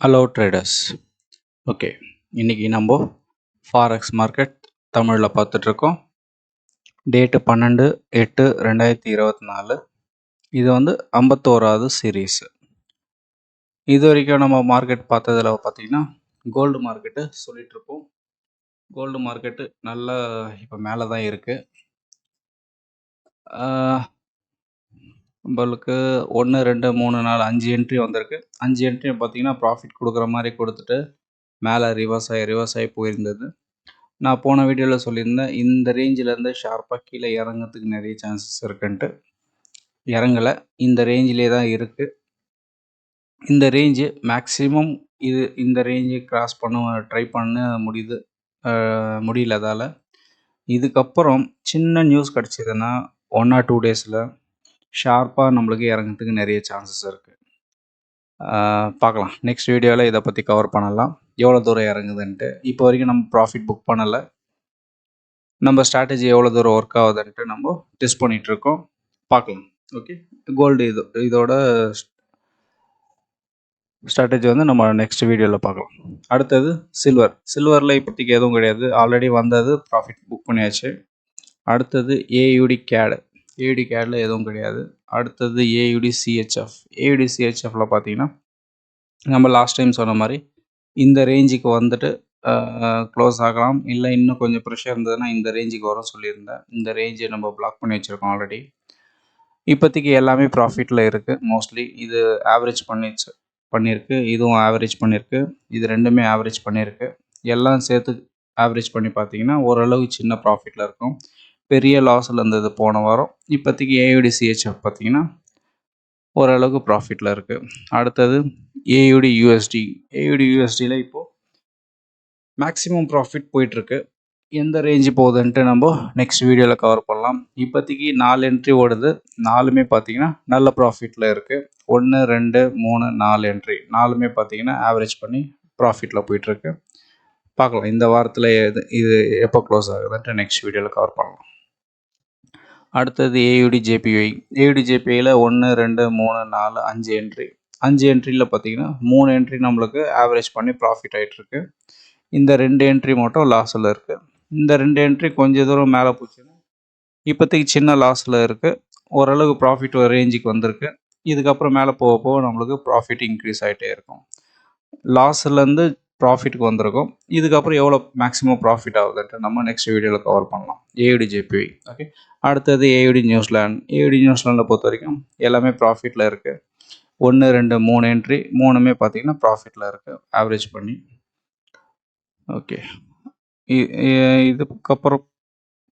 Hello traders. Okay, இன்றைக்கி நம்ம forex market தமிழில் பார்த்துட்ருக்கோம். டேட்டு 12/8/2024. இது 51வது சீரீஸு. இது வரைக்கும் நம்ம மார்க்கெட் பார்த்ததில் பார்த்திங்கன்னா கோல்டு மார்க்கெட்டு சொல்லிகிட்ருப்போம். கோல்டு மார்க்கெட்டு நல்லா இப்போ மேலே தான் இருக்குது. நம்மளுக்கு 1 2 3 4 5 என்ட்ரி வந்திருக்கு. 5 என்ட்ரியும் பார்த்திங்கன்னா ப்ராஃபிட் கொடுக்குற மாதிரி கொடுத்துட்டு மேலே ரிவர்ஸ் ஆகி போயிருந்தது. நான் போன வீடியோவில் சொல்லியிருந்தேன், இந்த ரேஞ்சிலேருந்து ஷார்ப்பாக கீழே இறங்கிறதுக்கு நிறைய சான்சஸ் இருக்குன்ட்டு. இறங்கலை, இந்த ரேஞ்சிலே தான் இருக்குது. இந்த ரேஞ்சு மேக்ஸிமம் இந்த ரேஞ்சு கிராஸ் ட்ரை பண்ண முடியல. அதால் இதுக்கப்புறம் சின்ன நியூஸ் கிடச்சிதுன்னா 1 or 2 டேஸில் ஷார்ப்பாக நம்மளுக்கு இறங்கிறதுக்கு நிறைய சான்சஸ் இருக்குது. பார்க்கலாம், நெக்ஸ்ட் வீடியோவில் இதை பற்றி கவர் பண்ணலாம், எவ்வளோ தூரம் இறங்குதுன்ட்டு. இப்போ வரைக்கும் நம்ம ப்ராஃபிட் புக் பண்ணலை. நம்ம ஸ்ட்ராட்டஜி எவ்வளோ தூரம் ஒர்க் ஆகுதுன்ட்டு நம்ம டெஸ்ட் பண்ணிகிட்ருக்கோம். பார்க்கலாம். ஓகே, கோல்டு இதோட ஸ்ட்ராட்டஜி நம்ம நெக்ஸ்ட் வீடியோவில் பார்க்கலாம். அடுத்தது சில்வரில் இப்போதைக்கு எதுவும் கிடையாது, ஆல்ரெடி வந்தது, ப்ராஃபிட் புக் பண்ணியாச்சு. அடுத்தது ஏயுடி கேடில் எதுவும் கிடையாது. அடுத்தது ஏயுடி சிஹெச்எஃப்பில் பார்த்தீங்கன்னா நம்ம லாஸ்ட் டைம் சொன்ன மாதிரி இந்த ரேஞ்சுக்கு வந்துட்டு க்ளோஸ் ஆகலாம், இல்லை இன்னும் கொஞ்சம் ப்ரெஷர் இருந்ததுன்னா இந்த ரேஞ்சுக்கு வரும் சொல்லியிருந்தேன். இந்த ரேஞ்சை நம்ம பிளாக் பண்ணி வச்சுருக்கோம் ஆல்ரெடி. இப்போதைக்கு எல்லாமே ப்ராஃபிட்டில் இருக்குது. மோஸ்ட்லி இது ஆவரேஜ் பண்ணியிருக்கு, இதுவும் ஆவரேஜ் பண்ணியிருக்கு, இது ரெண்டுமே ஆவரேஜ் பண்ணியிருக்கு. எல்லாம் சேர்த்து ஆவரேஜ் பண்ணி பார்த்தீங்கன்னா ஓரளவு சின்ன ப்ராஃபிட்டில் இருக்கும். பெரிய லாஸில் இருந்தது போன வாரம். இப்போதைக்கு ஏயுடி சிஹெச்எஃப் பார்த்தீங்கன்னா ஓரளவுக்கு ப்ராஃபிட்டில் இருக்குது. அடுத்தது ஏயுடி யூஎஸ்டியில் இப்போது மேக்ஸிமம் ப்ராஃபிட் போயிட்டுருக்கு. எந்த ரேஞ்சு போகுதுன்ட்டு நம்ம நெக்ஸ்ட் வீடியோவில் கவர் பண்ணலாம். இப்போதைக்கு 4 என்ட்ரி ஓடுது, 4மே பார்த்தீங்கன்னா நல்ல ப்ராஃபிட்டில் இருக்குது. 1 2 3 4 என்ட்ரி 4மே பார்த்தீங்கன்னா ஆவரேஜ் பண்ணி ப்ராஃபிட்டில் போயிட்டுருக்கு. பார்க்கலாம் இந்த வாரத்தில் இது எப்போ க்ளோஸ் ஆகுதுன்ட்டு நெக்ஸ்ட் வீடியோவில் கவர் பண்ணலாம். அடுத்தது ஏயுடி ஜேபிஐயில் 1 2 3 4 5 என்ட்ரி 5 என்ட்ரியில் பார்த்தீங்கன்னா 3 என்ட்ரி நம்மளுக்கு ஆவரேஜ் பண்ணி ப்ராஃபிட் ஆகிட்டுருக்கு. இந்த 2 என்ட்ரி மட்டும் லாஸில் இருக்குது. இந்த 2 என்ட்ரி கொஞ்சம் தூரம் மேலே போச்சுன்னா இப்போதைக்கு சின்ன லாஸில் இருக்குது. ஓரளவு ப்ராஃபிட் ரேஞ்சுக்கு வந்திருக்கு. இதுக்கப்புறம் மேலே போக போக நம்மளுக்கு ப்ராஃபிட் இன்க்ரீஸ் ஆகிட்டே இருக்கும். லாஸ்லேருந்து ப்ராஃபிட்டுக்கு வந்திருக்கும். இதுக்கப்புறம் எவ்வளோ மேக்ஸிமம் ப்ராஃபிட் ஆகுதுன்ட்டு நம்ம நெக்ஸ்ட் வீடியோவில் கவர் பண்ணலாம். ஏயுடி ஜேபிஐ. ஓகே, அடுத்தது ஏயுடி நியூசிலாண்டில் பொறுத்த வரைக்கும் எல்லாமே ப்ராஃபிட்டில் இருக்குது. 1 2 3 என்ட்ரி 3மே பார்த்தீங்கன்னா ப்ராஃபிட்டில் இருக்குது ஆவரேஜ் பண்ணி. ஓகே, இதுக்கப்புறம்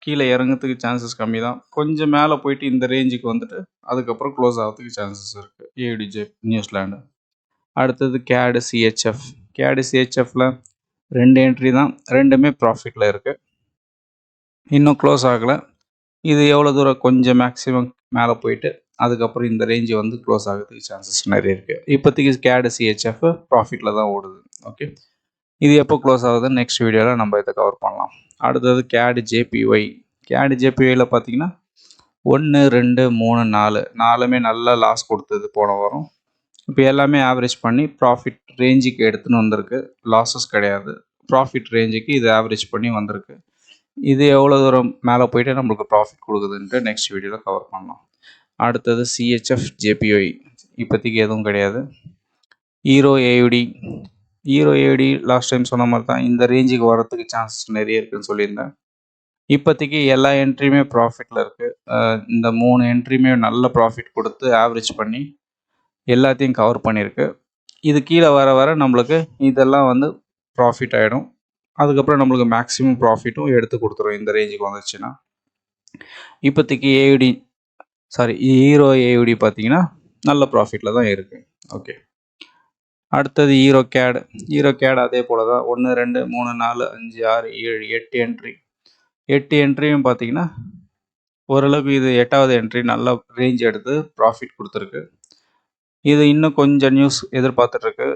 கீழே இறங்கிறதுக்கு சான்சஸ் கம்மி தான். கொஞ்சம் மேலே போயிட்டு இந்த ரேஞ்சுக்கு வந்துட்டு அதுக்கப்புறம் க்ளோஸ் ஆகிறதுக்கு சான்சஸ் இருக்குது ஏயுடி நியூசிலாண்டு. அடுத்தது கேடு சிஹெச்எஃப்பில் 2 என்ட்ரி தான், ரெண்டுமே ப்ராஃபிட்டில் இருக்குது, இன்னும் க்ளோஸ் ஆகலை. இது எவ்வளோ தூரம் கொஞ்சம் மேக்ஸிமம் மேலே போயிட்டு அதுக்கப்புறம் இந்த ரேஞ்சு க்ளோஸ் ஆகிறதுக்கு சான்சஸ் நிறைய இருக்குது. இப்போதைக்கு கேடு சிஹெச்எஃப் ப்ராஃபிட்டில் தான் ஓடுது. ஓகே, இது எப்போ க்ளோஸ் ஆகுதுன்னு நெக்ஸ்ட் வீடியோவில் நம்ம இதை கவர் பண்ணலாம். அடுத்தது கேடு ஜேபிஒயில் பார்த்தீங்கன்னா 1 2 3 4 4மே நல்லா லாஸ் கொடுத்தது போன வாரம். இப்போ எல்லாமே ஆவரேஜ் பண்ணி ப்ராஃபிட் ரேஞ்சுக்கு எடுத்துன்னு வந்திருக்கு. லாஸஸ் கிடையாது, ப்ராஃபிட் ரேஞ்சுக்கு இது ஆவரேஜ் பண்ணி வந்திருக்கு. இது எவ்வளோ தூரம் மேலே போயிட்டு நம்மளுக்கு ப்ராஃபிட் கொடுக்குதுன்ட்டு நெக்ஸ்ட் வீடியோவில் கவர் பண்ணலாம். அடுத்தது சிஹெச்எஃப் ஜேபிஒய் இப்போதைக்கு எதுவும் கிடையாது. ஹீரோ ஏயுடி லாஸ்ட் டைம் சொன்ன மாதிரி தான் இந்த ரேஞ்சுக்கு வரத்துக்கு சான்சஸ் நிறைய இருக்குதுன்னு சொல்லியிருந்தேன். இப்போதைக்கு எல்லா என்ட்ரியுமே ப்ராஃபிட்டில் இருக்குது. இந்த 3 என்ட்ரியுமே நல்ல ப்ராஃபிட் கொடுத்து ஆவரேஜ் பண்ணி எல்லாத்தையும் கவர் பண்ணியிருக்கு. இது கீழே வர நம்மளுக்கு இதெல்லாம் ப்ராஃபிட் ஆகிடும். அதுக்கப்புறம் நம்மளுக்கு மேக்ஸிமம் ப்ராஃபிட்டும் எடுத்து கொடுத்துரும் இந்த ரேஞ்சுக்கு வந்துச்சுன்னா. இப்போதைக்கு ஹீரோ ஏயுடி பார்த்தீங்கன்னா நல்ல ப்ராஃபிட்டில் தான் இருக்குது. ஓகே, அடுத்தது ஹீரோ கேட் அதே போல் தான் 1 2 3 4 5 6 7 8 என்ட்ரி 8 என்ட்ரியும் பார்த்தீங்கன்னா ஓரளவுக்கு இது 8வது என்ட்ரி நல்ல ரேஞ்ச் எடுத்து ப்ராஃபிட் கொடுத்துருக்கு. இது இன்னும் கொஞ்சம் நியூஸ் எதிர்பார்த்துட்ருக்கு.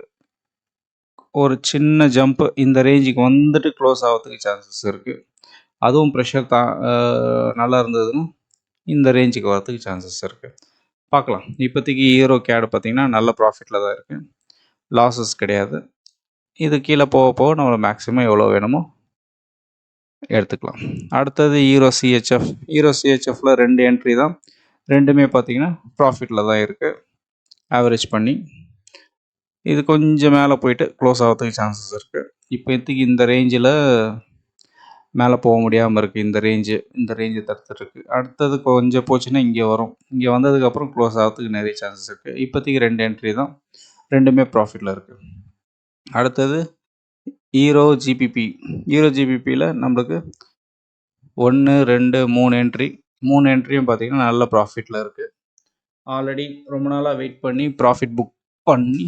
ஒரு சின்ன ஜம்ப்பு இந்த ரேஞ்சுக்கு வந்துட்டு க்ளோஸ் ஆகிறதுக்கு சான்சஸ் இருக்குது. அதுவும் ப்ரெஷர் நல்லா இருந்ததுன்னா இந்த ரேஞ்சுக்கு வரதுக்கு சான்சஸ் இருக்குது. பார்க்கலாம். இப்போதைக்கு ஹீரோ கேடு பார்த்திங்கன்னா நல்ல ப்ராஃபிட்டில் தான் இருக்குது. லாஸஸ் கிடையாது. இது கீழே போக போக நம்ம மேக்ஸிமம் எவ்வளோ வேணுமோ எடுத்துக்கலாம். அடுத்தது ஹீரோ சிஹெச்எஃப். ஹீரோ சிஹெச்எஃப்ல 2 என்ட்ரி தான். ரெண்டுமே பார்த்தீங்கன்னா ப்ராஃபிட்டில் தான் இருக்குது. ஆவரேஜ் பண்ணி இது கொஞ்சம் மேலே போயிட்டு க்ளோஸ் ஆகிறதுக்கு சான்சஸ் இருக்குது. இப்போதைக்கு இந்த ரேஞ்சில் மேலே போக முடியாமல் இருக்குது. இந்த ரேஞ்சு தடுத்துருக்கு. அடுத்தது கொஞ்சம் போச்சுன்னா இங்கே வரும். இங்கே வந்ததுக்கப்புறம் க்ளோஸ் ஆகிறதுக்கு நிறைய சான்சஸ் இருக்குது. இப்போதைக்கு 2 என்ட்ரி தான். ரெண்டுமே ப்ராஃபிட்டில் இருக்குது. அடுத்தது ஹீரோ ஜிபிபி. ஹீரோ ஜிபிபியில் நம்மளுக்கு 1, 2, 3 என்ட்ரி. 3 என்ட்ரியும் பார்த்தீங்கன்னா நல்ல ப்ராஃபிட்டில் இருக்குது. ஆல்ரெடி ரொம்ப நாளாக வெயிட் பண்ணி ப்ராஃபிட் புக் பண்ணி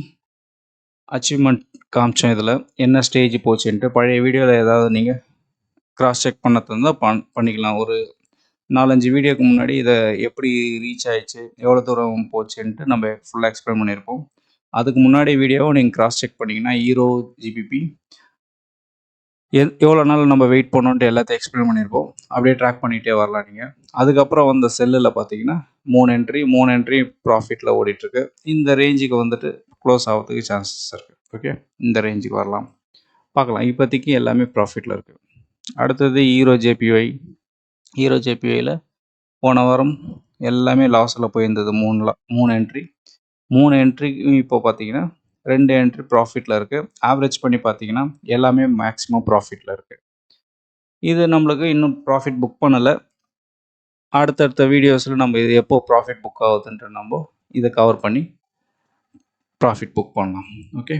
அச்சீவ்மெண்ட் காமிச்சோம். இதில் என்ன ஸ்டேஜ் போச்சுன்ட்டு பழைய வீடியோவில் ஏதாவது நீங்கள் கிராஸ் செக் பண்ண தந்தால் பண்ணிக்கலாம். ஒரு 4-5 வீடியோக்கு முன்னாடி இதை எப்படி ரீச் ஆயிடுச்சு, எவ்வளோ தூரம் போச்சுன்ட்டு நம்ம ஃபுல்லாக எக்ஸ்பிளைன் பண்ணியிருப்போம். அதுக்கு முன்னாடி வீடியோவை நீங்கள் கிராஸ் செக் பண்ணிங்கன்னா ஹீரோ ஜிபிபி எவ்வளோ நாள் நம்ம வெயிட் பண்ணோன்ட்டு எல்லாத்தையும் எக்ஸ்பிளைன் பண்ணியிருப்போம். அப்படியே ட்ராக் பண்ணிகிட்டே வரலாம் நீங்கள். அதுக்கப்புறம் வந்த செல்லில் பார்த்தீங்கன்னா 3 என்ட்ரி ப்ராஃபிட்டில் ஓடிட்டுருக்கு. இந்த ரேஞ்சுக்கு வந்துட்டு க்ளோஸ் ஆகிறதுக்கு சான்சஸ் இருக்குது. ஓகே, இந்த ரேஞ்சுக்கு வரலாம், பார்க்கலாம். இப்போதைக்கு எல்லாமே ப்ராஃபிட்டில் இருக்குது. அடுத்தது ஹீரோ ஜேபிஒய். ஹீரோ ஜேபிஒயில் போன வாரம் எல்லாமே லாஸில் போயிருந்தது. 3 என்ட்ரி. 3 என்ட்ரி இப்போ பார்த்தீங்கன்னா 2 என்ட்ரி ப்ராஃபிட்டில் இருக்குது. ஆவரேஜ் பண்ணி பார்த்தீங்கன்னா எல்லாமே மேக்ஸிமம் ப்ராஃபிட்டில் இருக்குது. இது நம்மளுக்கு இன்னும் ப்ராஃபிட் புக் பண்ணலை. அடுத்தடுத்த வீடியோஸில் நம்ம இது எப்போ ப்ராஃபிட் புக் ஆகுதுன்ட்டு நம்ம இதை கவர் பண்ணி ப்ராஃபிட் புக் பண்ணலாம். ஓகே,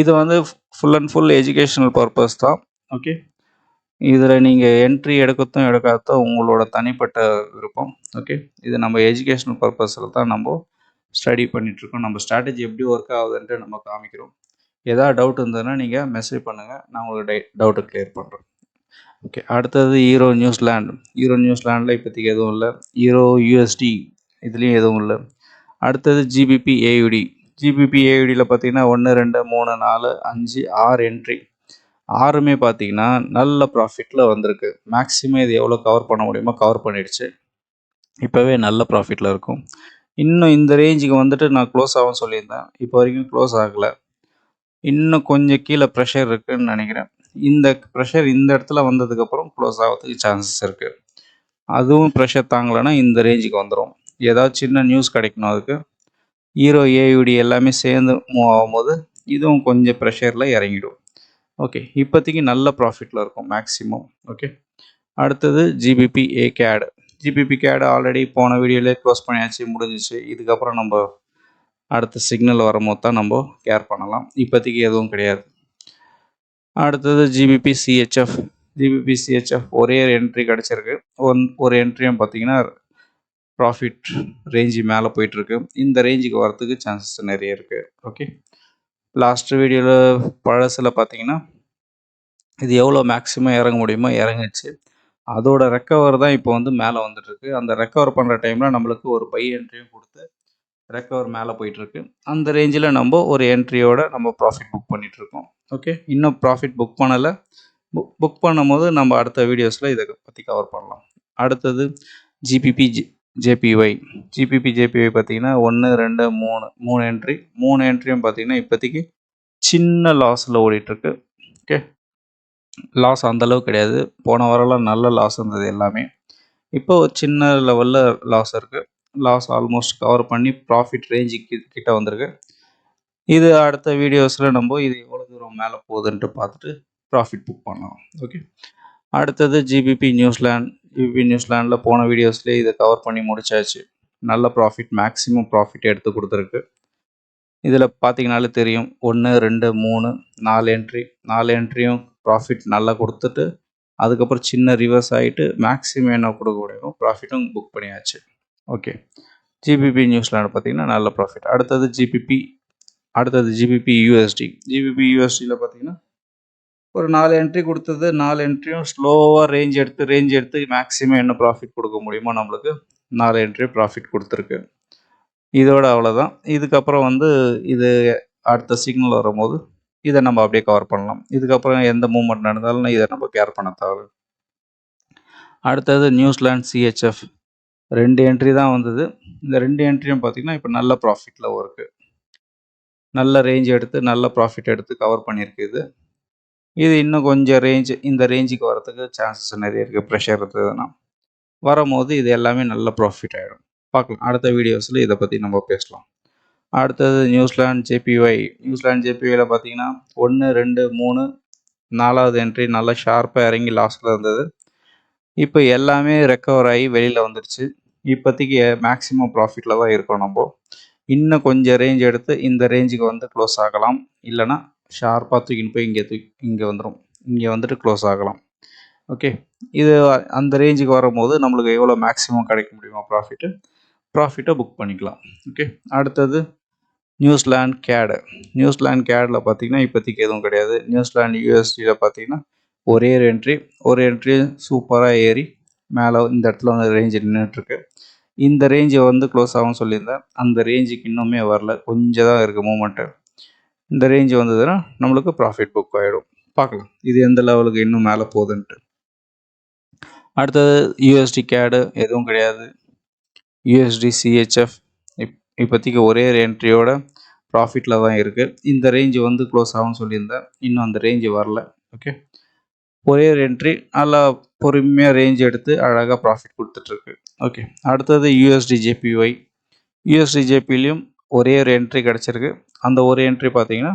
இது வந்து full and full educational purpose தான். ஓகே, இதில் நீங்கள் என்ட்ரி எடுக்காததும் உங்களோட தனிப்பட்ட விருப்பம். ஓகே, இது நம்ம எஜுகேஷனல் பர்பஸில் தான் நம்ம ஸ்டடி பண்ணிகிட்ருக்கோம். நம்ம ஸ்ட்ராட்டஜி எப்படி ஒர்க் ஆகுதுன்ட்டு நம்ம காமிக்கிறோம். ஏதாவது டவுட் இருந்ததுன்னா நீங்கள் மெசேஜ் பண்ணுங்கள், நான் உங்களுக்கு டவுட்டை கிளியர் பண்ணுறேன். ஓகே, அடுத்தது ஹீரோ நியூசிலாண்ட். ஹீரோ நியூசிலாண்டில் இப்போதைக்கு எதுவும் இல்லை. ஹீரோ யூஎஸ்டி இதுலேயும் எதுவும் இல்லை. அடுத்தது ஜிபிபி ஏயுடி. ஜிபிபி ஏயுடியில் பார்த்தீங்கன்னா 1, 2, 3, 4, 5, 6 என்ட்ரி. 6மே பார்த்தீங்கன்னா நல்ல ப்ராஃபிட்டில் வந்திருக்கு. மேக்ஸிமம் இது எவ்வளோ கவர் பண்ண முடியுமோ கவர் பண்ணிடுச்சு. இப்போவே நல்ல ப்ராஃபிட்டில் இருக்கும். இன்னும் இந்த ரேஞ்சுக்கு வந்துட்டு நான் க்ளோஸ் ஆகும்னு சொல்லியிருந்தேன். இப்போ வரைக்கும் க்ளோஸ் ஆகலை. இன்னும் கொஞ்சம் கீழே ப்ரெஷர் இருக்குதுன்னு நினைக்கிறேன். இந்த ப்ரெஷர் இந்த இடத்துல வந்ததுக்கப்புறம் க்ளோஸ் ஆகிறதுக்கு சான்சஸ் இருக்குது. அதுவும் ப்ரெஷர் தாங்கலைன்னா இந்த ரேஞ்சுக்கு வந்துடும். ஏதாவது சின்ன நியூஸ் கிடைக்கணும் அதுக்கு. ஹீரோ ஏயுடி எல்லாமே சேர்ந்து மூவ் ஆகும்போது இதுவும் கொஞ்சம் ப்ரெஷரில் இறங்கிடும். ஓகே, இப்போதைக்கு நல்ல ப்ராஃபிட்டில் இருக்கும் மேக்ஸிமம். ஓகே, அடுத்தது ஜிபிபி ஏ கேடு. ஜிபிபி கேடு ஆல்ரெடி போன வீடியோவிலே க்ளோஸ் பண்ணியாச்சு, முடிஞ்சிச்சு. இதுக்கப்புறம் நம்ம அடுத்த சிக்னல் வரும்போது தான் நம்ம கேர் பண்ணலாம். இப்போதைக்கு எதுவும் கிடையாது. அடுத்தது ஜிபிபி சிஹெச்எஃப். ஜிபிபி சிஹெச்எஃப் ஒரே என்ட்ரி கிடச்சிருக்கு. ஒரு என்ட்ரியும் பார்த்தீங்கன்னா ப்ராஃபிட் ரேஞ்சு மேலே போயிட்டுருக்கு. இந்த ரேஞ்சுக்கு வரத்துக்கு சான்சஸ் நிறைய இருக்குது. ஓகே, லாஸ்ட் வீடியோவில் பழசில் பார்த்தீங்கன்னா இது எவ்வளோ மேக்ஸிமம் இறங்க முடியுமோ இறங்குச்சு. அதோட ரெக்கவர் தான் இப்போ வந்து மேலே வந்துட்டுருக்கு. அந்த ரெக்கவர் பண்ணுற டைமில் நம்மளுக்கு ஒரு பை என்ட்ரியும் கொடுத்து ரெக்கவர் மேலே போயிட்டுருக்கு. அந்த ரேஞ்சில் நம்ம ஒரு என்ட்ரியோட நம்ம ப்ராஃபிட் புக் பண்ணிகிட்ருக்கோம். ஓகே, இன்னும் ப்ராஃபிட் புக் பண்ணலை. புக் பண்ணும்போது நம்ம அடுத்த வீடியோஸில் இதை பற்றி கவர் பண்ணலாம். அடுத்தது ஜிபிபி ஜேபிஒய். ஜிபிபி ஜேபிஒய் பார்த்தீங்கன்னா 1, 2, 3 என்ட்ரி. 3 என்ட்ரியும் பார்த்தீங்கன்னா இப்போதைக்கு சின்ன லாஸில் ஓடிட்டுருக்கு. ஓகே, லாஸ் அந்தளவுக்கு கிடையாது. போன வாரம்லாம் நல்ல லாஸ் இருந்தது எல்லாமே. இப்போ ஒரு சின்ன லெவலில் லாஸ் இருக்குது. லாஸ் ஆல்மோஸ்ட் கவர் பண்ணி ப்ராஃபிட் ரேஞ்சுக்கு கிட்ட வந்திருக்கு. இது அடுத்த வீடியோஸில் நம்ம இது எவ்வளோ தூரம் மேலே போகுதுன்ட்டு பார்த்துட்டு ப்ராஃபிட் புக் பண்ணலாம். ஓகே, அடுத்தது ஜிபிபி நியூசிலாண்ட். ஜிபிபி நியூசிலாண்டில் போன வீடியோஸ்லேயே இதை கவர் பண்ணி முடிச்சாச்சு. நல்ல ப்ராஃபிட், மேக்ஸிமம் ப்ராஃபிட் எடுத்து கொடுத்துருக்கு. இதில் பார்த்தீங்கனாலே தெரியும், 1, 2, 3, 4 என்ட்ரி. 4 என்ட்ரியும் ப்ராஃபிட் நல்லா கொடுத்துட்டு அதுக்கப்புறம் சின்ன ரிவர்ஸ் ஆகிட்டு மேக்ஸிமம் என்ன கொடுக்க முடியுமோ ப்ராஃபிட்டும் புக் பண்ணியாச்சு. ஓகே, ஜிபிபி நியூசிலாண்டு பார்த்தீங்கன்னா நல்ல ப்ராஃபிட். அடுத்தது ஜிபிபி யூஎஸ்டி. ஜிபிபி யூஎஸ்டியில் பார்த்தீங்கன்னா ஒரு 4 என்ட்ரி கொடுத்தது. 4 என்ட்ரியும் ஸ்லோவாக ரேஞ்ச் எடுத்து மேக்ஸிமம் என்ன ப்ராஃபிட் கொடுக்க முடியுமோ நம்மளுக்கு 4 என்ட்ரி ப்ராஃபிட் கொடுத்துருக்கு. இதோட அவ்வளோதான். இதுக்கப்புறம் வந்து இது அடுத்த சிக்னல் வரும்போது இதை நம்ம அப்படியே கவர் பண்ணலாம். இதுக்கப்புறம் எந்த மூவ்மெண்ட் நடந்தாலும் இதை நம்ம கேர் பண்ண தேவை. அடுத்தது நியூசிலாண்ட் சிஹெச்எஃப். 2 என்ட்ரி தான் வந்தது. இந்த 2 என்ட்ரியும் பார்த்தீங்கன்னா இப்போ நல்ல ப்ராஃபிட்டில் இருக்குது. நல்ல ரேஞ்ச் எடுத்து நல்ல ப்ராஃபிட் எடுத்து கவர் பண்ணியிருக்கு இது. இது இன்னும் கொஞ்சம் இந்த ரேஞ்சுக்கு வரதுக்கு சான்சஸ் நிறைய இருக்குது. ப்ரெஷர் இருந்ததுன்னா வரும்போது இது எல்லாமே நல்ல ப்ராஃபிட் ஆகிடும். பார்க்கலாம் அடுத்த வீடியோஸில் இதை பற்றி நம்ம பேசலாம். அடுத்தது நியூசிலாந்து ஜேபிஒய். நியூசிலாந்து ஜேபிஒயில் பார்த்தீங்கன்னா 1, 2, 3 4வது என்ட்ரி நல்லா ஷார்ப்பாக இறங்கி லாஸில் இருந்தது. இப்போ எல்லாமே ரெக்கவர் ஆகி வெளியில் வந்துடுச்சு. இப்போதைக்கு மேக்ஸிமம் ப்ராஃபிட்டில் தான் இருக்கோம் நம்ம. இன்னும் கொஞ்சம் ரேஞ்ச் எடுத்து இந்த ரேஞ்சுக்கு வந்து க்ளோஸ் ஆகலாம். இல்லைனா ஷார்ப்பாக தூக்கின்னு போய் இங்கே வந்துடும். இங்கே வந்துட்டு க்ளோஸ் ஆகலாம். ஓகே, இது அந்த ரேஞ்சுக்கு வரும்போது நம்மளுக்கு எவ்வளோ மேக்ஸிமம் கிடைக்க முடியுமோ ப்ராஃபிட்டை புக் பண்ணிக்கலாம். ஓகே, அடுத்தது நியூசிலாந்து கேடு. நியூசிலாந்து கேடில் பார்த்தீங்கன்னா இப்போதைக்கு எதுவும் கிடையாது. நியூசிலாந்து யூஎஸ்டியில் பார்த்தீங்கன்னா ஒரே ஒரு என்ட்ரி சூப்பராக ஏறி மேலே இந்த இடத்துல வந்து ரேஞ்சு நின்றுட்டுருக்கு. இந்த ரேஞ்சை வந்து க்ளோஸ் ஆகும்னு சொல்லியிருந்தேன். அந்த ரேஞ்சுக்கு இன்னுமே வரல, கொஞ்சம் தான் இருக்குது மூமெண்ட்டு. இந்த ரேஞ்சு வந்ததுன்னா நம்மளுக்கு ப்ராஃபிட் புக் ஆகிடும். பார்க்கலாம் இது எந்த லெவலுக்கு இன்னும் மேலே போகுதுன்ட்டு. அடுத்தது யூஎஸ்டி கேடு எதுவும் கிடையாது. யூஎஸ்டி சிஹெச்எஃப் இப்போதைக்கு ஒரே என்ட்ரியோட ப்ராஃபிட்டில் தான் இருக்குது. இந்த ரேஞ்சு வந்து க்ளோஸ் ஆகும்னு சொல்லியிருந்தேன். இன்னும் அந்த ரேஞ்சு வரல. ஓகே, ஒரே என்ட்ரி நல்லா பொறுமையாக ரேஞ்ச் எடுத்து அழகாக ப்ராஃபிட் கொடுத்துட்ருக்கு. ஓகே, அடுத்தது யூஎஸ்டி ஜேபிஒய். யூஎஸ்டி ஜேபிலையும் ஒரே ஒரு என்ட்ரி கிடச்சிருக்கு. அந்த ஒரு என்ட்ரி பார்த்தீங்கன்னா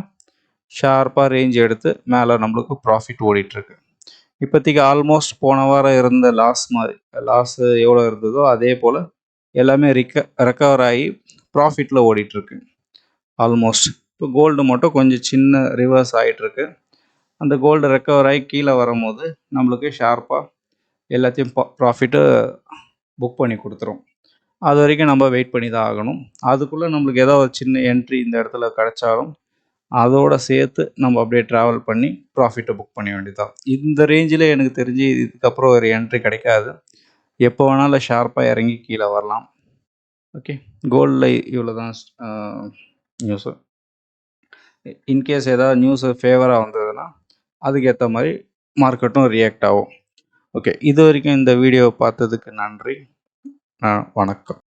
ஷார்ப்பாக ரேஞ்ச் எடுத்து மேலே நம்மளுக்கு ப்ராஃபிட் ஓடிட்டுருக்கு. இப்போதைக்கு ஆல்மோஸ்ட் போன வாரம் இருந்த லாஸ் எவ்வளோ இருந்ததோ அதே போல் எல்லாமே ரெக்கவர் ஆகி ப்ராஃபிட்டில் ஓடிட்டுருக்கு ஆல்மோஸ்ட். இப்போ கோல்டு மட்டும் கொஞ்சம் சின்ன ரிவர்ஸ் ஆகிட்டுருக்கு. அந்த கோல்டு ரெக்கவர் ஆகி கீழே வரும்போது நம்மளுக்கு ஷார்ப்பாக எல்லாத்தையும் ப்ராஃபிட்டு புக் பண்ணி கொடுத்துரும். அது வரைக்கும் நம்ம வெயிட் பண்ணி தான் ஆகணும். அதுக்குள்ளே நம்மளுக்கு ஏதோ ஒரு சின்ன என்ட்ரி இந்த இடத்துல கிடைச்சாலும் அதோடு சேர்த்து நம்ம அப்படியே ட்ராவல் பண்ணி ப்ராஃபிட்டை புக் பண்ண வேண்டியதான். இந்த ரேஞ்சில் எனக்கு தெரிஞ்சு இதுக்கப்புறம் ஒரு என்ட்ரி கிடைக்காது. எப்போ வேணாலும் ஷார்ப்பாக இறங்கி கீழே வரலாம். ஓகே, கோல்டில் இவ்வளோ தான் நியூஸு. இன்கேஸ் ஏதாவது நியூஸு ஃபேவராக வந்ததுன்னா அதுக்கேற்ற மாதிரி மார்க்கெட்டும் ரியாக்ட் ஆகும். ஓகே, இது வரைக்கும் இந்த வீடியோவை பார்த்ததுக்கு நன்றி. வணக்கம்.